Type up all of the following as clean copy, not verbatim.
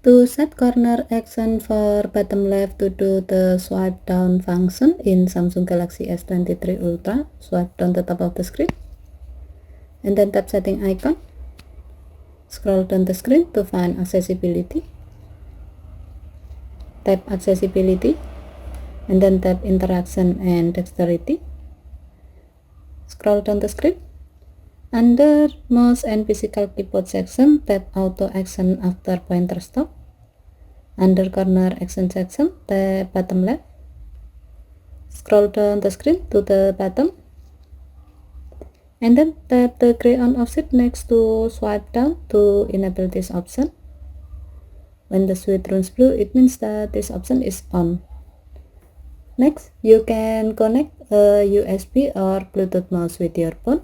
To set corner action for bottom left, to do the swipe down function in Samsung Galaxy S23 Ultra, swipe down the top of the screen and then tap setting icon. Scroll down the screen to find accessibility. Tap accessibility and then tap interaction and dexterity. Scroll down the screen. Under mouse and physical keyboard section, tap auto action after pointer stop. Under corner action section, tap bottom left. Scroll down the screen to the bottom and then tap the gray on option next to swipe down to enable this option. When the switch turns blue, it means that this option is on. Next, you can connect a USB or Bluetooth mouse with your phone.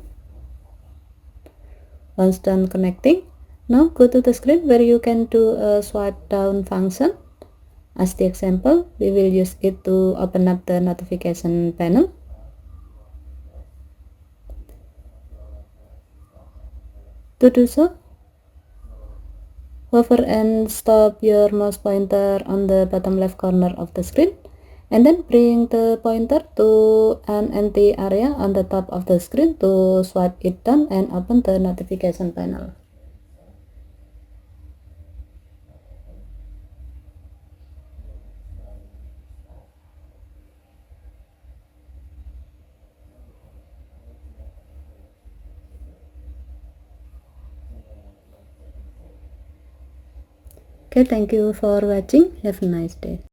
Once done connecting, now go to the screen where you can do a swipe down function. As the example, we will use it to open up the notification panel. To do so, hover and stop your mouse pointer on the bottom left corner of the screen and then bring the pointer to an empty area on the top of the screen to swipe it down and open the notification panel. Okay, thank you for watching. Have a nice day.